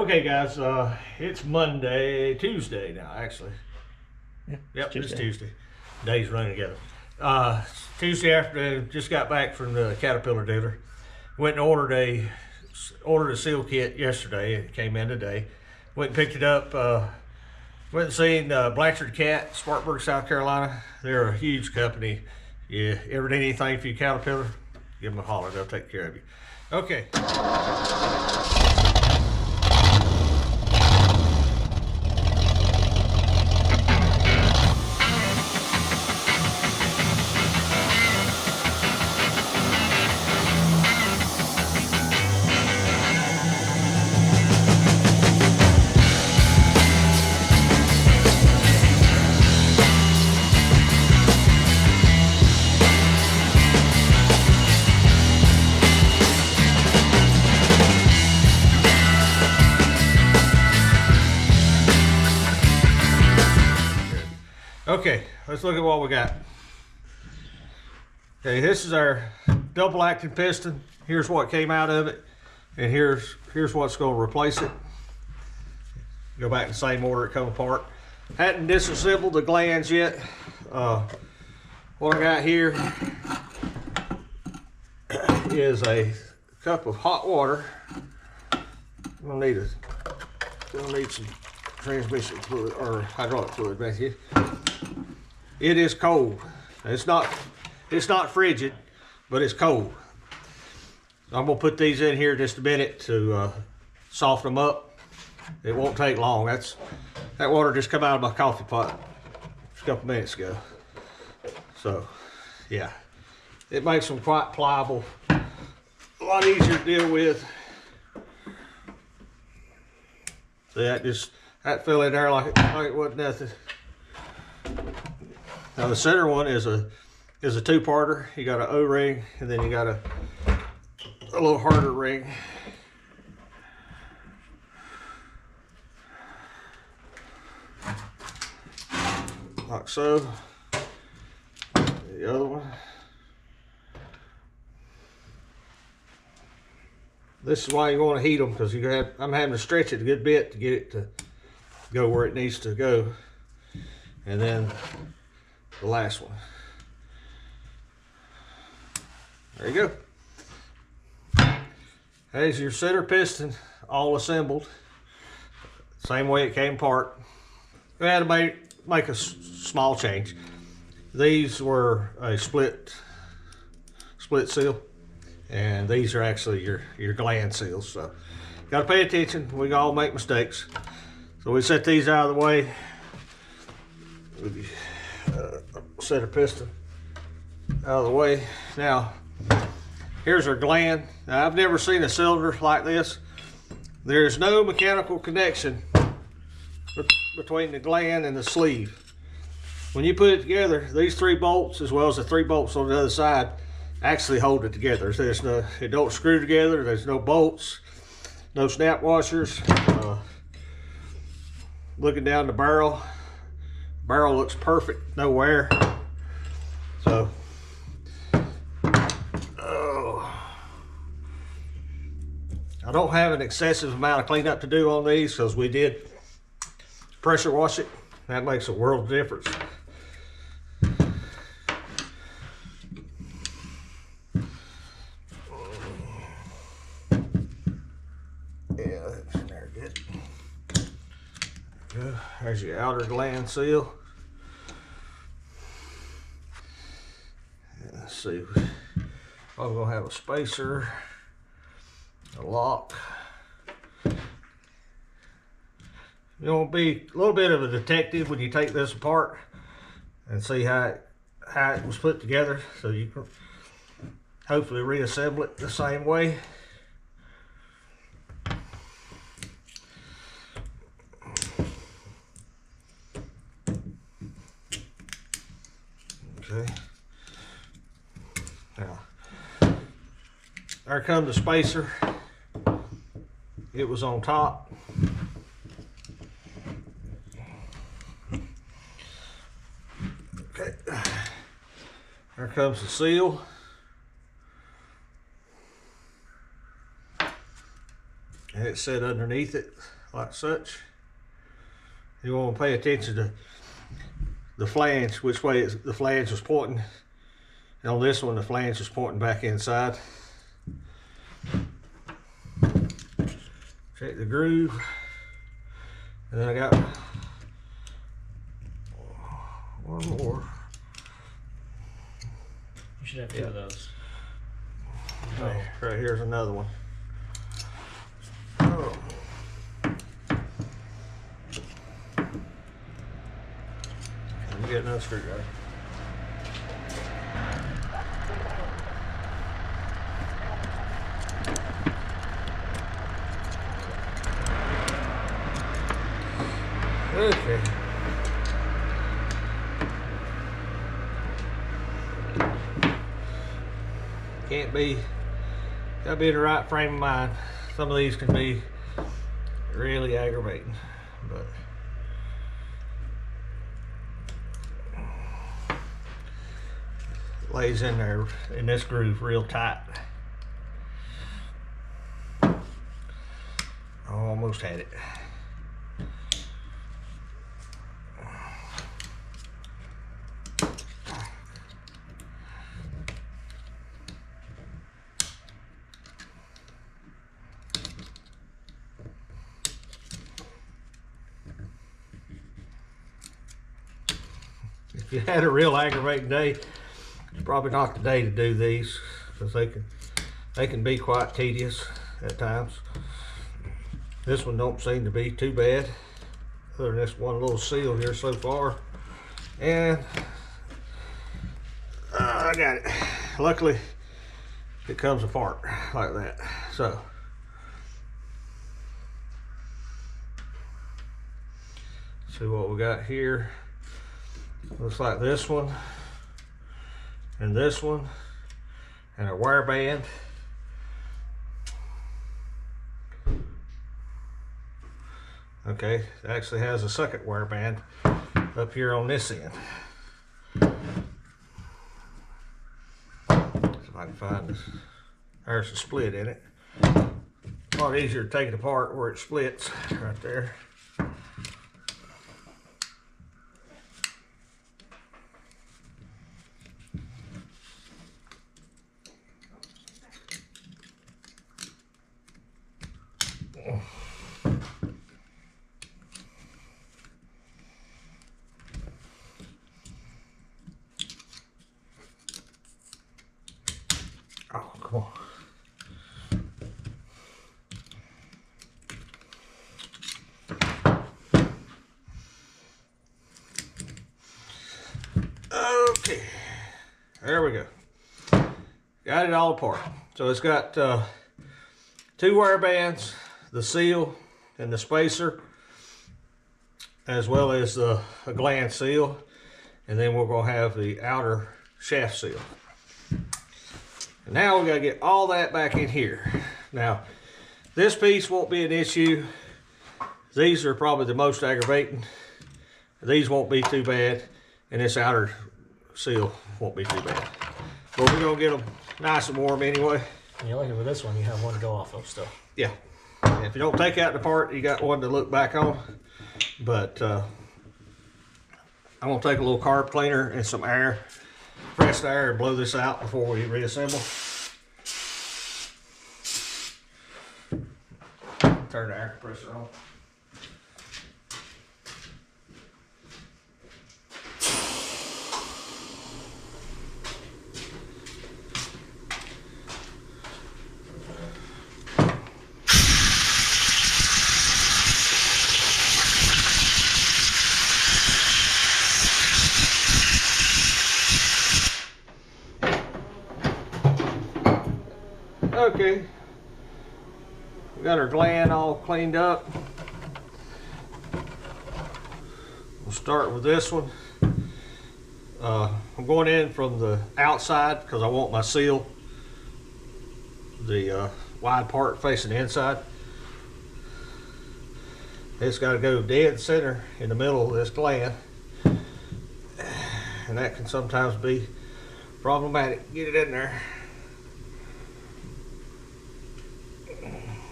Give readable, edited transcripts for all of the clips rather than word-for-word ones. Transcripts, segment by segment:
Okay, guys, it's Tuesday now, actually. Yeah, yep, it's Tuesday. Days running together. Tuesday afternoon, just got back from the Caterpillar dealer. Went and ordered a seal kit yesterday. It came in today. Went and picked it up. Went and seen Blanchard Cat, Spartanburg, South Carolina. They're a huge company. You ever need anything for your Caterpillar, give them a holler. They'll take care of you. Okay. Okay, let's look at what we got. Okay, this is our double acting piston. Here's what came out of it, and here's what's going to replace it. Go back in the same order it come apart. Hadn't disassembled the glands yet. What I got here is a cup of hot water. We'll need some transmission fluid or hydraulic fluid back here. It is cold. It's not frigid, but it's cold. I'm gonna put these in here just a minute to soften them up. It won't take long. That water just come out of my coffee pot just a couple minutes ago. So yeah, it makes them quite pliable, a lot easier to deal with. See, that fell in there like it wasn't nothing. Now the center one is a two-parter. You got an O-ring, and then you got a little harder ring. Like so. The other one. This is why you want to heat them, because I'm having to stretch it a good bit to get it to go where it needs to go. And then the last one. There you go. There's your center piston all assembled. Same way it came apart. We had to make a small change. These were a split seal, and these are actually your gland seals. So got to pay attention. We all make mistakes. So we set these out of the way. Center piston out of the way. Now here's our gland. Now, I've never seen a cylinder like this. There's no mechanical connection between the gland and the sleeve. When you put it together, these 3 bolts as well as the 3 bolts on the other side actually hold it together. It don't screw together. There's no bolts, no snap washers. Looking down the barrel looks perfect, no wear. So I don't have an excessive amount of cleanup to do on these, because we did pressure wash it. That makes a world of difference. Yeah, that's in there good. There's your outer gland seal. Let's see. I'm gonna have a spacer, a lock. You want to be a little bit of a detective when you take this apart and see how it was put together, so you can hopefully reassemble it the same way. Okay. Now, there comes the spacer. It was on top. Okay. There comes the seal. it set underneath it like such. You want to pay attention to the flange, which way the flange was pointing. And on this one, the flange is pointing back inside. Check the groove. And then I got one more. You should have two of those. Oh. Right here's another one. Oh. Let me get another screwdriver. Okay. Gotta be in the right frame of mind. Some of these can be really aggravating, but it lays in there in this groove real tight. I almost had it. If you had a real aggravating day, it's probably not the day to do these, because they can be quite tedious at times. This one don't seem to be too bad, other than this one little seal here so far. And I got it. Luckily, it comes apart like that. So see what we got here. Looks like this one and this one and a wire band. Okay, it actually has a second wire band up here on this end. See if I can find this. There's a split in it. A lot easier to take it apart where it splits right there. Oh, come on. Okay, there we go. Got it all apart. So it's got two wire bands, the seal and the spacer, as well as a gland seal, and then we're going to have the outer shaft seal. And now we got to get all that back in here. Now, this piece won't be an issue. These are probably the most aggravating. These won't be too bad, and this outer seal won't be too bad. But we're going to get them nice and warm anyway. And you're lucky with this one, you have one to go off of still. Yeah. And if you don't take out the part, you got one to look back on. But I'm going to take a little carb cleaner and some air, press the air, and blow this out before we reassemble. Turn the air compressor on. Okay, we got our gland all cleaned up. We'll start with this one. I'm going in from the outside because I want my seal, the wide part facing the inside. It's got to go dead center in the middle of this gland, and that can sometimes be problematic. Get it in there.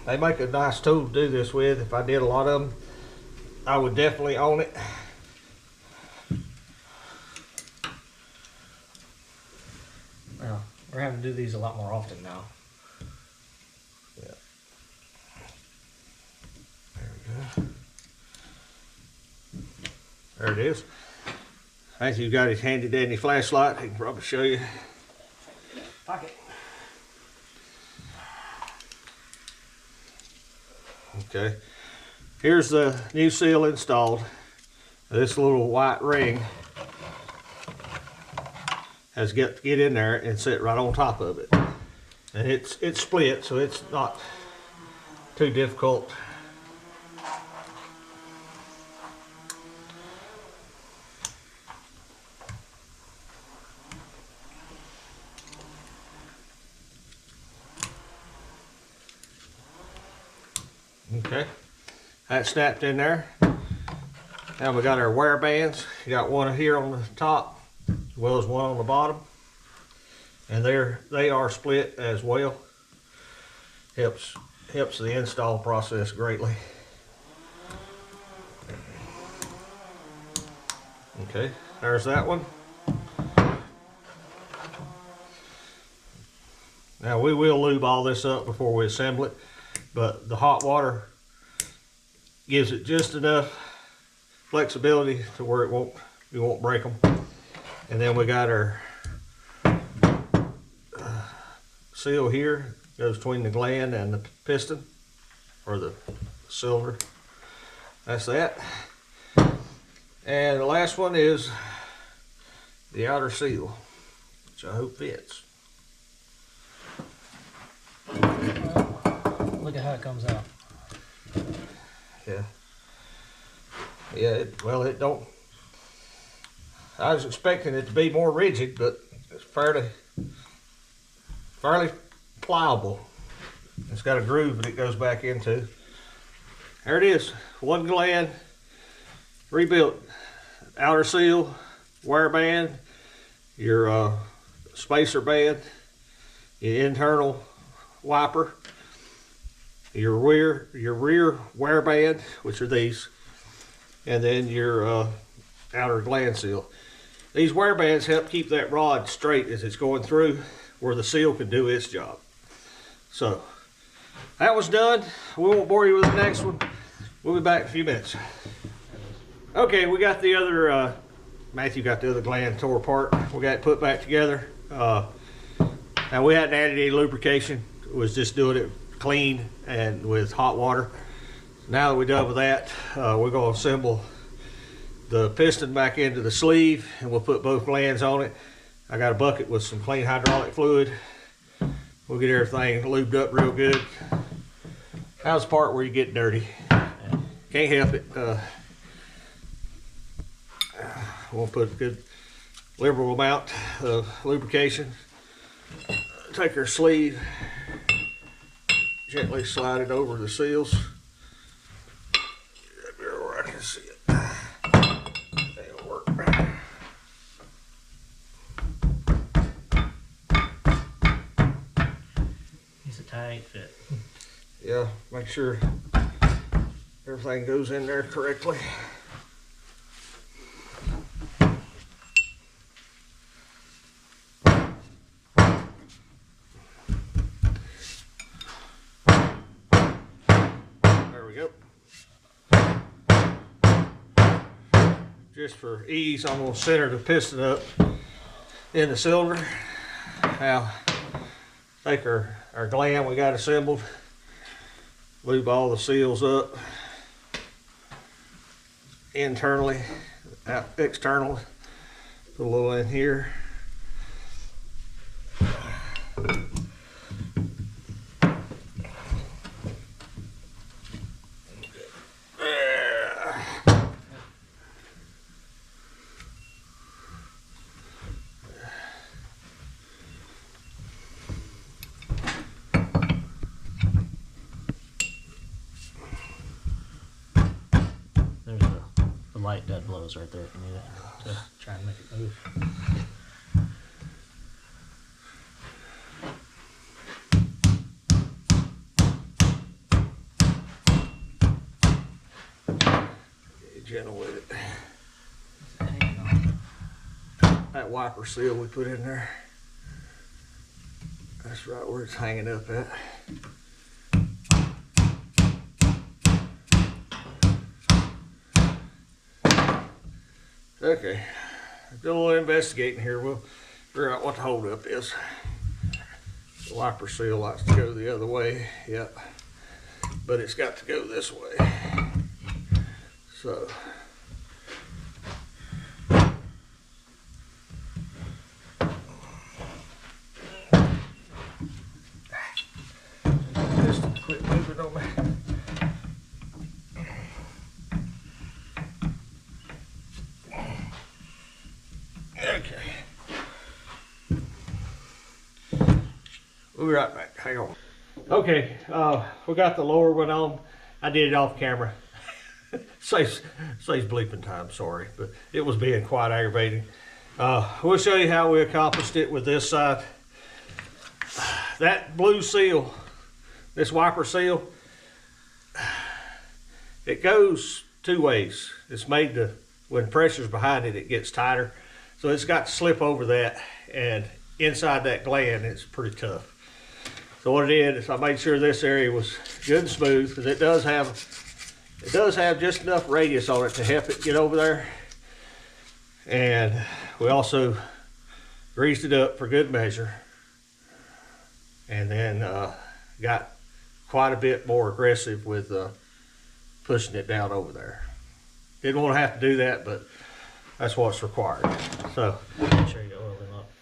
They make a nice tool to do this with. If I did a lot of them, I would definitely own it. Well, we're having to do these a lot more often now. Yeah. There we go. There it is. I think you've got his handy dandy flashlight. He can probably show you. Pocket. Okay. Here's the new seal installed. This little white ring has got to get in there and sit right on top of it. And it's split, so it's not too difficult. Okay, that's snapped in there. Now we got our wear bands. You got one here on the top, as well as one on the bottom, and they are split as well. Helps the install process greatly. Okay, there's that one. Now we will lube all this up before we assemble it, but the hot water gives it just enough flexibility to where we won't break them. And then we got our seal here, goes between the gland and the piston, or the cylinder. That's that. And the last one is the outer seal, which I hope fits. Look at how it comes out. Yeah. Yeah, well, it don't. I was expecting it to be more rigid, but it's fairly pliable. It's got a groove that it goes back into. There it is, one gland, rebuilt. Outer seal, wear band, your spacer band, your internal wiper, your rear wear band, which are these, and then your outer gland seal. These wear bands help keep that rod straight as it's going through, where the seal can do its job. So that was done. We won't bore you with the next one. We'll be back in a few minutes. Okay, we got the other Matthew got the other gland tore apart. We got it put back together. Now we hadn't added any lubrication. It was just doing it clean and with hot water. Now that we're done with that, we're going to assemble the piston back into the sleeve, and we'll put both glands on it. I got a bucket with some clean hydraulic fluid. We'll get everything lubed up real good. How's the part where you get dirty? Can't help it. We'll put a good liberal amount of lubrication. Take our sleeve, gently slide it over the seals. Get up here where I can see it. That'll work. It's a tight fit. Yeah, make sure everything goes in there correctly. Just for ease, I'm going to center the piston up in the cylinder. Now, take our gland we got assembled, lube all the seals up internally, out externally. Put a little in here. Light dead blows right there if you need it to try and make it move. gentle with it. That wiper seal we put in there, that's right where it's hanging up at. Okay, do a little investigating here. We'll figure out what the holdup is. The wiper seal likes to go the other way, yep, but it's got to go this way. So Piston quit moving on me. Okay. We'll be right back. Hang on. Okay, we got the lower one on. I did it off camera. saves bleeping time, sorry, but it was being quite aggravating. We'll show you how we accomplished it with this side. That blue seal, this wiper seal, it goes two ways. It's made to, when pressure's behind it, it gets tighter. So it's got to slip over that, and inside that gland, it's pretty tough. So what I did is I made sure this area was good and smooth, because it does have just enough radius on it to help it get over there. And we also greased it up for good measure, and then got quite a bit more aggressive with pushing it down over there. Didn't want to have to do that, but that's what's required. So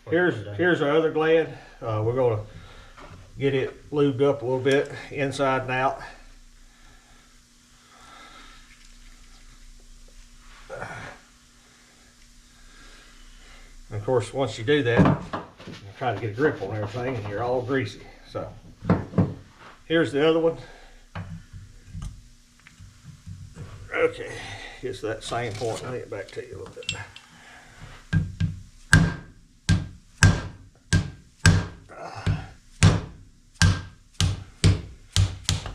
here's our other gland. We're going to get it lubed up a little bit inside and out. And of course, once you do that, you try to get a grip on everything, and you're all greasy. So here's the other one. Okay, gets to that same point. I'll get back to you a little bit.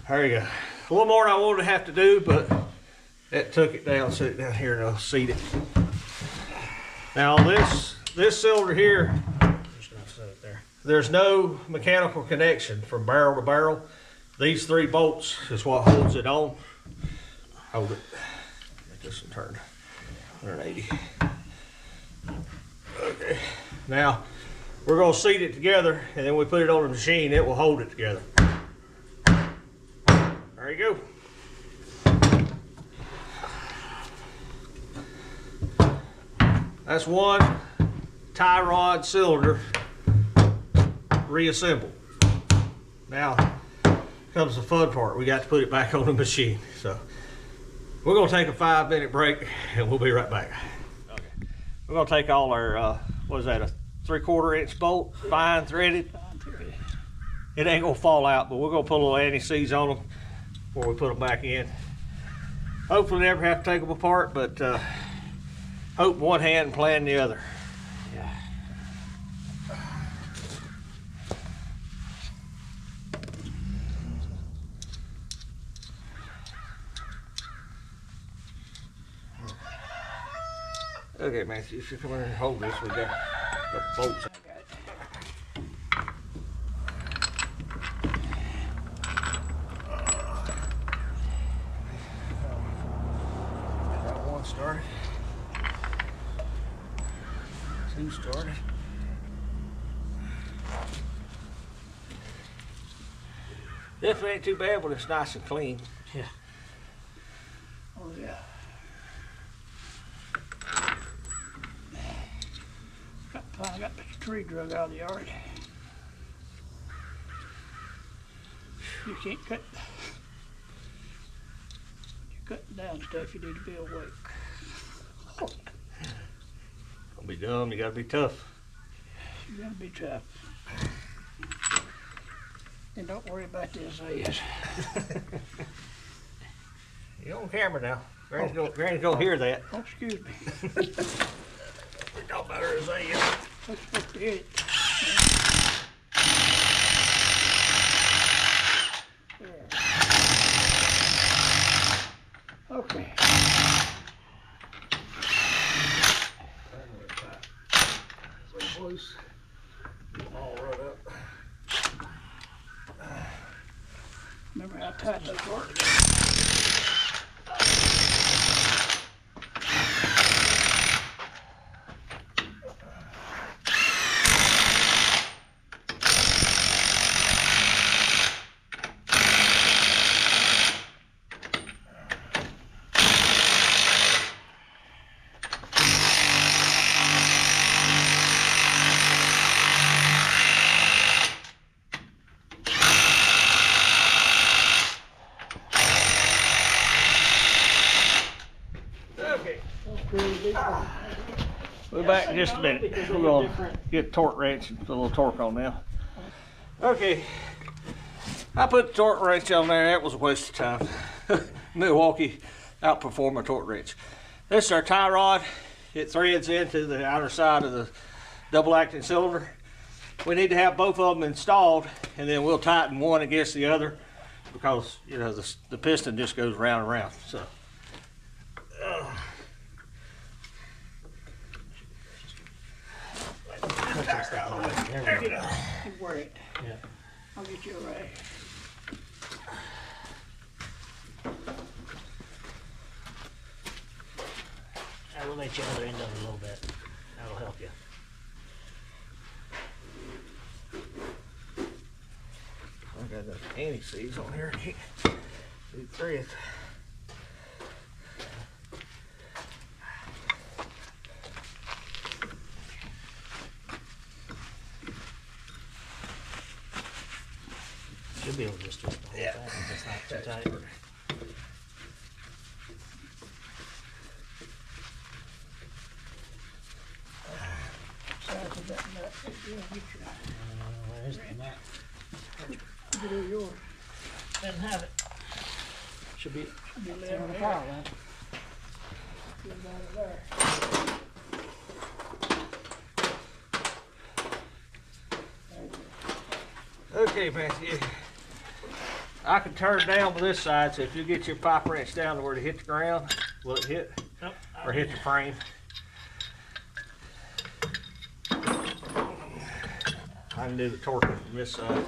There you go. A little more than I wanted to have to do, but that took it down. Set it down here and I'll seat it. Now this cylinder here, there's no mechanical connection from barrel to barrel. These three bolts is what holds it on. Hold it. Make this one turn 180. Okay. Now we're going to seat it together, and then we put it on the machine. It will hold it together. There you go. That's one tie rod cylinder reassembled. Now comes the fun part. We got to put it back on the machine. So we're going to take a 5-minute break, and we'll be right back. Okay. We're going to take all our, what is that, a 3/4 inch bolt, fine threaded. It ain't going to fall out, but we're going to put a little anti-seize on them before we put them back in. Hopefully never have to take them apart, but hope one hand and plan the other. Yeah. Okay, Matthew, if you come in here and hold this, we got the bolts. Got one started. Two started. Definitely ain't too bad, but it's nice and clean. Yeah. Oh yeah. I got the tree drug out of the yard. You can't cut. You're cutting down stuff, you need to be awake. Don't be dumb, you gotta be tough. You gotta be tough. And don't worry about the azaleas. You're on camera now. Granny's gonna hear that. Oh, excuse me. We talk about her azaleas. Let's supposed to hit it. There. Okay. loose. All right up. Remember how tight those were? We're back in just a minute. We're going to get the torque wrench and put a little torque on now. Okay, I put the torque wrench on there. That was a waste of time. Milwaukee outperformed my torque wrench. This is our tie rod. It threads into the outer side of the double acting cylinder. We need to have both of them installed, and then we'll tighten one against the other because, you know, the piston just goes round and round. So. There we go. You wear it. Yeah. I'll get you a rag. I will let you other end of it a little bit. That'll help you. I got the anti-seize on here. See the threads. Should be able to just twist the whole thing if it's not too tight. Size of that nut. Yeah, get Where's the nut? your, get yours. Didn't have it. Should be. Be laying on the pile, man. Get it out of there. Okay, Matthew. I can turn down to this side, so if you get your pipe wrench down to where it hit the ground, will it hit? Nope. Or hit the frame? I can do the torque from this side.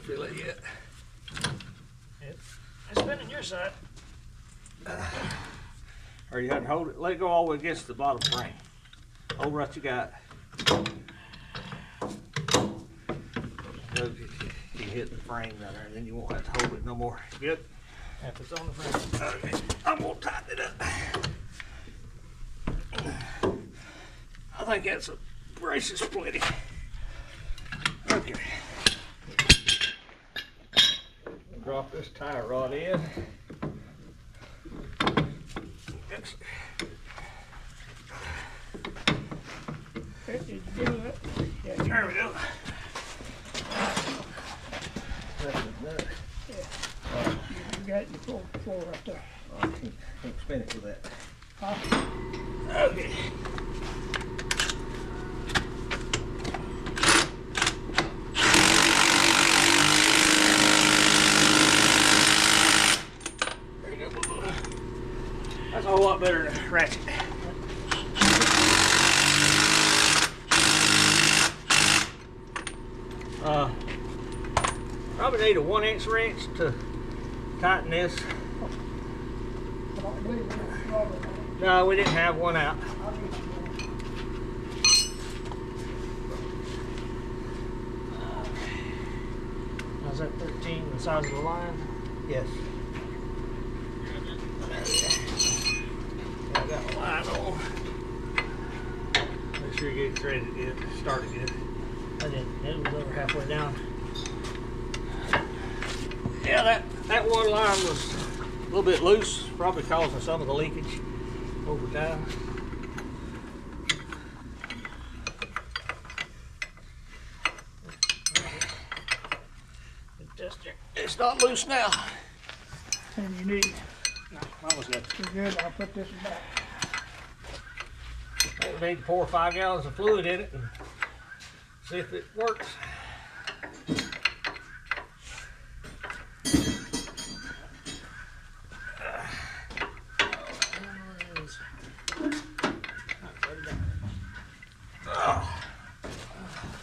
Feel it yet? It's spinning your side. Or you have to hold it, let it go all the way against the bottom frame. Hold what you got. You hit the frame down there, and then you won't have to hold it no more. Good? If it's on the frame. Okay, I'm gonna tighten it up. I think that's a brace is plenty. Okay. Drop this tie rod in. Yes. Did you do that? Yeah, There we go. That's a nut. you got your full right there. I can't spin it with that. Huh? Okay. There you go. That's a whole lot better than a ratchet. Probably need a 1-inch wrench to tighten this. I don't believe it's rubber, man. No, we didn't have one out. I'll get you one. How's that 13, the size of the line? Yes. I got my line on. Make sure you get it threaded good, started good. I didn't. It was over halfway down. Yeah, that one line was a little bit loose, probably causing some of the leakage over time. It's not loose now. And you need, No, mine was good. you're good, I'll put this back. We need to pour 5 gallons of fluid in it and See if it works.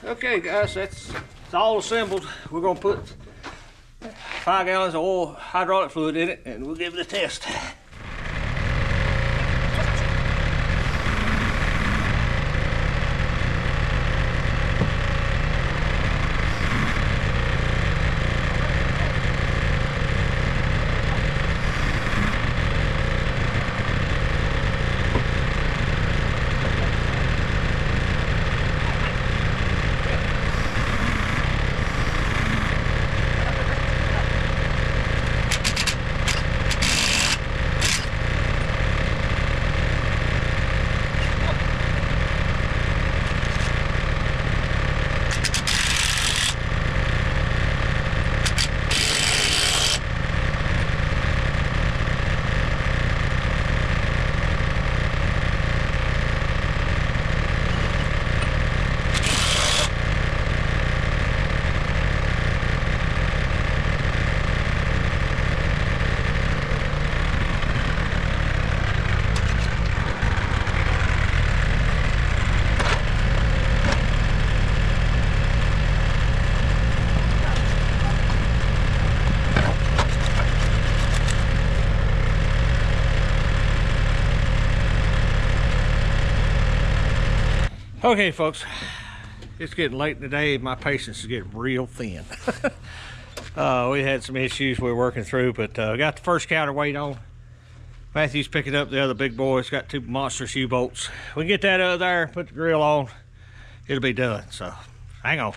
Okay guys, it's all assembled. We're gonna put 5 gallons of oil hydraulic fluid in it and we'll give it a test. Okay folks, it's getting late in the day. My patience is getting real thin. We had some issues we were working through, but got the first counterweight on. Matthew's picking up the other big boys. Got 2 monstrous U-bolts. We can get that out of there, put the grill on, it'll be done. So hang on.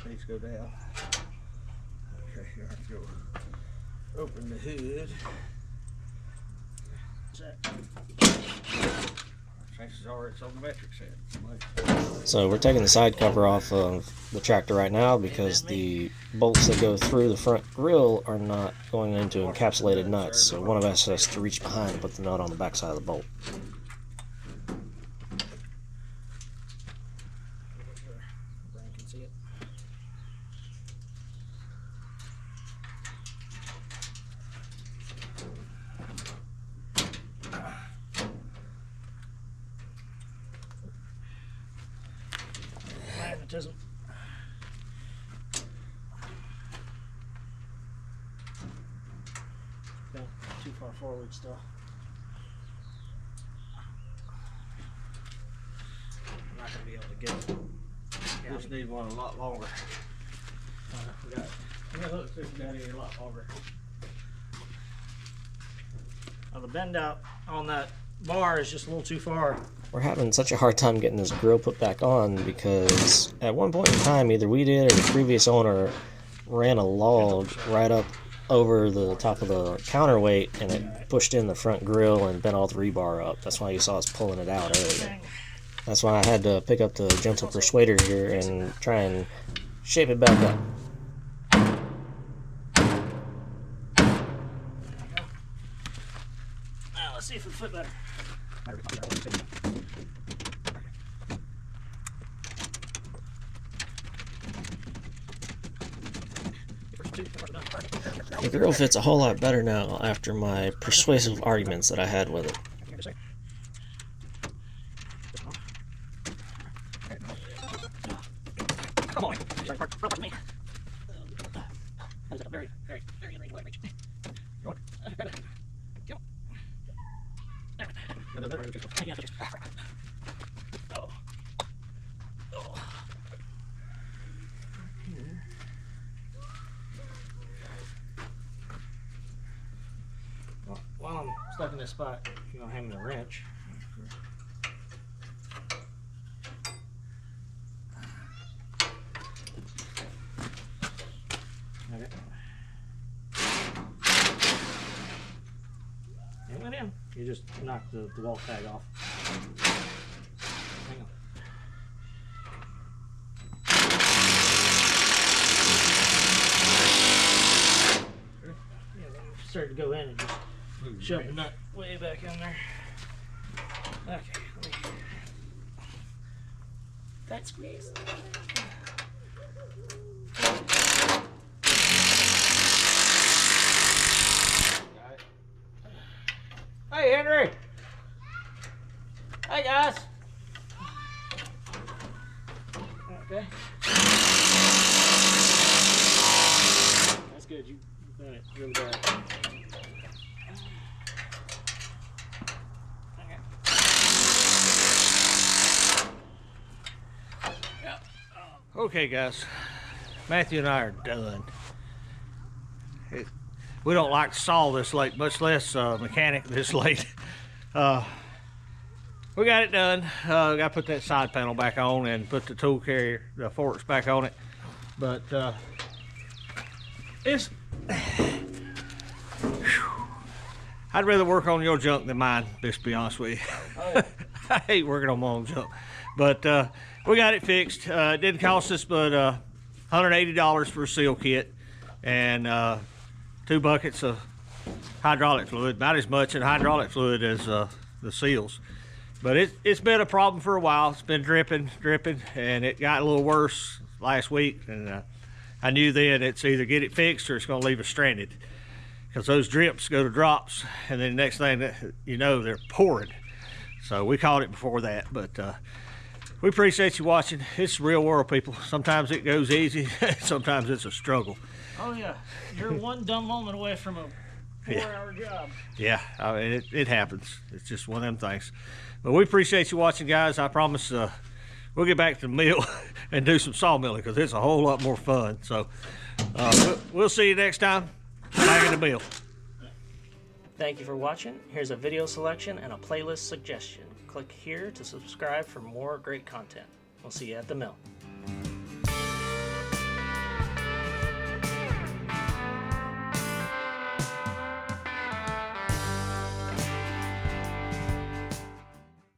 Needs to go down. Okay, you have to go open the hood. Chances are it's on the metric set. So we're taking the side cover off of the tractor right now because the bolts that go through the front grille are not going into encapsulated nuts. So one of us has to reach behind and put the nut on the back side of the bolt. Brian can see it. Magnetism. No, too far forward still. I'm not gonna be able to get it. You just need one a lot longer. We got look, we got it a lot longer. the bend out on that bar is just a little too far. We're having such a hard time getting this grill put back on because at one point in time, either we did or the previous owner ran a log right up over the top of the counterweight, and it pushed in the front grill and bent all the rebar up. That's why you saw us pulling it out earlier. That's why I had to pick up the gentle persuader here and try and shape it back up. Now let's see if it'll fit better. The grill fits a whole lot better now after my persuasive arguments that I had with it. Come on. Me. That was a very late reach. Come on. Oh. Oh. Well, while I'm stuck in this spot, you're gonna hand me the wrench. Okay. It went in. You just knocked the wall tag off. Hang on. Yeah, when you start to go in and just shove the nut way back in there. Okay. That squeeze. Hey, Henry! Hey, guys! Okay. That's good. You've done it really bad. Okay. Yep. Okay, guys. Matthew and I are done. We don't like to saw this late, much less mechanic this late. We got it done. Got to put that side panel back on and put the tool carrier, the forks back on it. But it's. I'd rather work on your junk than mine, just to be honest with you. Oh, yeah. I hate working on my own junk. But we got it fixed. It didn't cost us but $180 for a seal kit and 2 buckets of hydraulic fluid, about as much in hydraulic fluid as the seals. But it's been a problem for a while. It's been dripping, and it got a little worse last week. And I knew then it's either get it fixed or it's going to leave us stranded, because those drips go to drops, and then the next thing that you know, they're pouring. So we caught it before that. But we appreciate you watching. It's real world, people. Sometimes it goes easy, sometimes it's a struggle. Oh, yeah. You're one dumb moment away from a 4-hour job. Yeah, I mean, it happens. It's just one of them things. But we appreciate you watching, guys. I promise we'll get back to the mill and do some sawmilling, because it's a whole lot more fun. So we'll see you next time back in the mill. Thank you for watching. Here's a video selection and a playlist suggestion. Click here to subscribe for more great content. We'll see you at the mill.